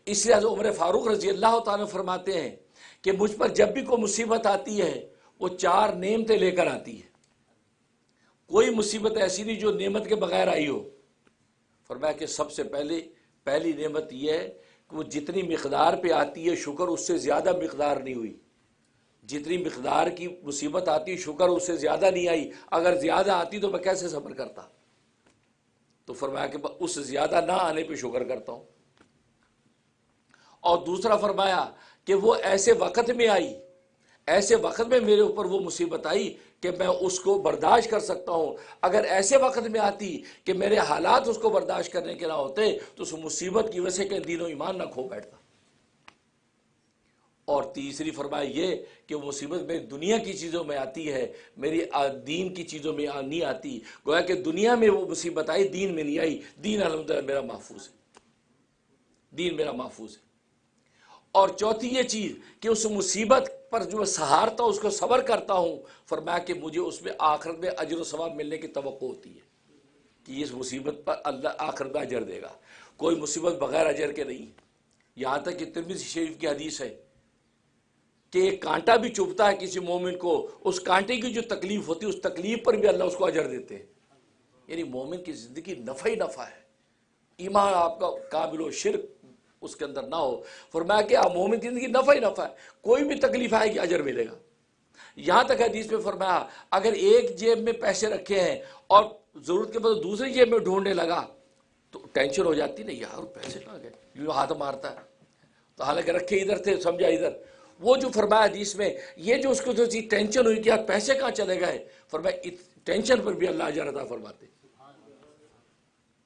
اس لیے عمر فاروق رضی اللہ تعالیٰ فرماتے ہیں کہ مجھ پر جب بھی کوئی مصیبت آتی ہے وہ 4 نعمتیں لے کر آتی ہے، کوئی مصیبت ایسی نہیں جو نعمت کے بغیر آئی ہو۔ فرمایا کہ سب سے پہلی نعمت یہ ہے کہ وہ جتنی مقدار پہ آتی ہے شکر اس سے زیادہ مقدار نہیں ہوئی، جتنی مقدار کی مصیبت آتی شکر اس سے زیادہ نہیں آئی، اگر زیادہ آتی تو میں کیسے صبر کرتا؟ تو فرمایا کہ اس سے زیادہ نہ آنے پہ شکر کرتا ہوں۔ اور دوسرا فرمایا کہ وہ ایسے وقت میں آئی، ایسے وقت میں میرے اوپر وہ مصیبت آئی کہ میں اس کو برداشت کر سکتا ہوں، اگر ایسے وقت میں آتی کہ میرے حالات اس کو برداشت کرنے کے نہ ہوتے تو اس مصیبت کی وجہ سے کہ دین و ایمان نہ کھو بیٹھتا۔ اور تیسری فرمایا یہ کہ وہ مصیبت میری دنیا کی چیزوں میں آتی ہے، میری دین کی چیزوں میں نہیں آتی، گویا کہ دنیا میں وہ مصیبت آئی، دین میں نہیں آئی، دین الحمدللہ میرا محفوظ ہے، دین میرا محفوظ ہے۔ اور چوتھی یہ چیز کہ اس مصیبت پر جو سہارتا ہوں اس کو صبر کرتا ہوں، فرمایا کہ مجھے اس میں آخرت میں اجر و ثواب ملنے کی توقع ہوتی ہے کہ اس مصیبت پر اللہ آخرت میں اجر دے گا، کوئی مصیبت بغیر اجر کے نہیں۔ یہاں تک کہ ترمذی شریف کی حدیث ہے کہ ایک کانٹا بھی چبھتا ہے کسی مومن کو، اس کانٹے کی جو تکلیف ہوتی ہے اس تکلیف پر بھی اللہ اس کو اجر دیتے ہیں۔ یعنی مومن کی زندگی نفع ہی نفع ہے، ایمان آپ کا کامل و شرک اس کے اندر نہ ہو۔ فرمایا کہ مومن کی زندگی نفع ہی نفع ہے، کوئی بھی تکلیف آئے گی اجر ملے گا۔ یہاں تک حدیث میں فرمایا اگر ایک جیب میں پیسے رکھے ہیں اور ضرورت کے بعد دوسری جیب میں ڈھونڈنے لگا تو ٹینشن ہو جاتی نہیں، یار پیسے کہاں گئے، یوں ہاتھ مارتا ہے، تو حالانکہ رکھے ادھر تھے، سمجھا ادھر۔ وہ جو فرمایا حدیث میں یہ جو اس کو جو چیز ٹینشن ہوئی کہ یار پیسے کہاں چلے گئے، فرمایا ٹینشن پر بھی اللہ اجر عطا فرماتے۔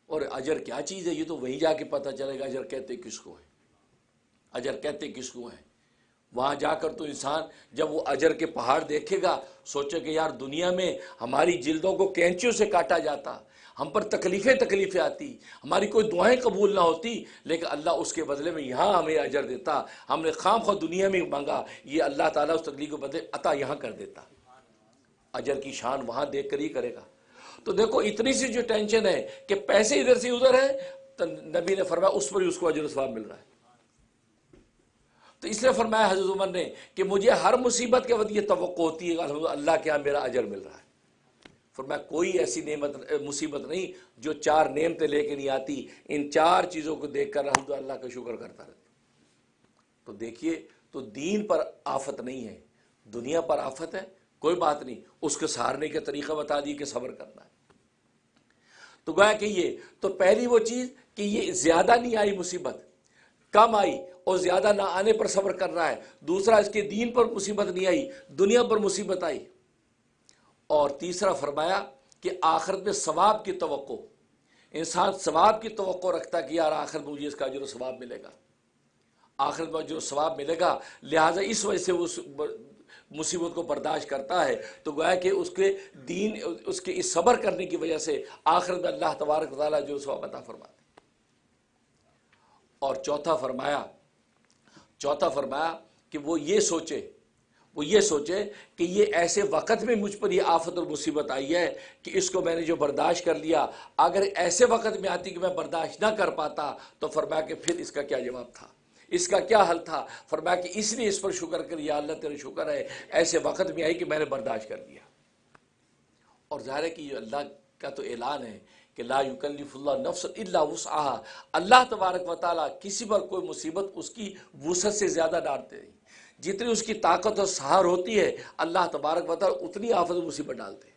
اور اجر کیا چیز ہے یہ تو وہیں جا کے پتہ چلے گا اجر کہتے کس کو ہے، اجر کہتے کس کو ہیں۔ وہاں جا کر تو انسان جب وہ اجر کے پہاڑ دیکھے گا سوچے کہ یار دنیا میں ہماری جلدوں کو کینچیوں سے کاٹا جاتا، ہم پر تکلیفیں آتی، ہماری کوئی دعائیں قبول نہ ہوتی، لیکن اللہ اس کے بدلے میں یہاں ہمیں اجر دیتا، ہم نے خام خواہ دنیا میں مانگا، یہ اللہ تعالیٰ اس تکلیف کو بدلے عطا یہاں کر دیتا۔ اجر کی شان وہاں دیکھ کر ہی کرے گا۔ تو دیکھو اتنی سی جو ٹینشن ہے کہ پیسے ادھر سے ادھر ہے، تو نبی نے فرمایا اس پر ہی اس کو اجر و ثواب مل رہا ہے۔ تو اس لیے فرمایا حضرت عمر نے کہ مجھے ہر مصیبت کے وقت یہ توقع ہوتی ہے کہ الحمدللہ اللہ کے یہاں میرا اجر مل رہا ہے۔ فرمایا کوئی ایسی مصیبت نہیں جو 4 نعمتیں لے کے نہیں آتی، ان 4 چیزوں کو دیکھ کر الحمدللہ اللہ کا شکر کرتا رہتا۔ تو دیکھیے تو دین پر آفت نہیں ہے، دنیا پر آفت ہے، کوئی بات نہیں، اس کو سہارنے کے طریقہ بتا دیے کہ صبر کرنا ہے۔ تو گویا کہ یہ تو پہلی وہ چیز کہ یہ زیادہ نہیں آئی مصیبت، کم آئی اور زیادہ نہ آنے پر صبر کر رہا ہے۔ دوسرا اس کے دین پر مصیبت نہیں آئی، دنیا پر مصیبت آئی۔ اور تیسرا فرمایا کہ آخرت میں ثواب کی توقع، انسان ثواب کی توقع رکھتا کہ یار آخرت میں مجھے اس کا اجر و ثواب ملے گا، آخرت میں اجر و ثواب ملے گا، لہٰذا اس وجہ سے اس مصیبت کو برداشت کرتا ہے۔ تو گویا کہ اس کے دین اس کے اس صبر کرنے کی وجہ سے آخرت میں اللہ تبارک و تعالیٰ جو ثواب عطا فرماتے۔ اور چوتھا فرمایا کہ وہ یہ سوچے کہ یہ ایسے وقت میں مجھ پر یہ آفت اور مصیبت آئی ہے کہ اس کو میں نے جو برداشت کر لیا، اگر ایسے وقت میں آتی کہ میں برداشت نہ کر پاتا تو فرمایا کہ پھر اس کا کیا جواب تھا، اس کا کیا حل تھا۔ فرمایا کہ اس لیے اس پر شکر کر، یا اللہ تیرے شکر ہے ایسے وقت میں آئی کہ میں نے برداشت کر لیا۔ اور ظاہر ہے کہ یہ اللہ کا تو اعلان ہے کہ لا یکلف اللہ نفس الا وسعها، اللہ تبارک و تعالیٰ کسی پر کوئی مصیبت اس کی وسعت سے زیادہ ڈالتے نہیں، جتنی اس کی طاقت اور سہار ہوتی ہے اللہ تبارک و تعالیٰ اتنی آفت و مصیبت ڈالتے ہیں۔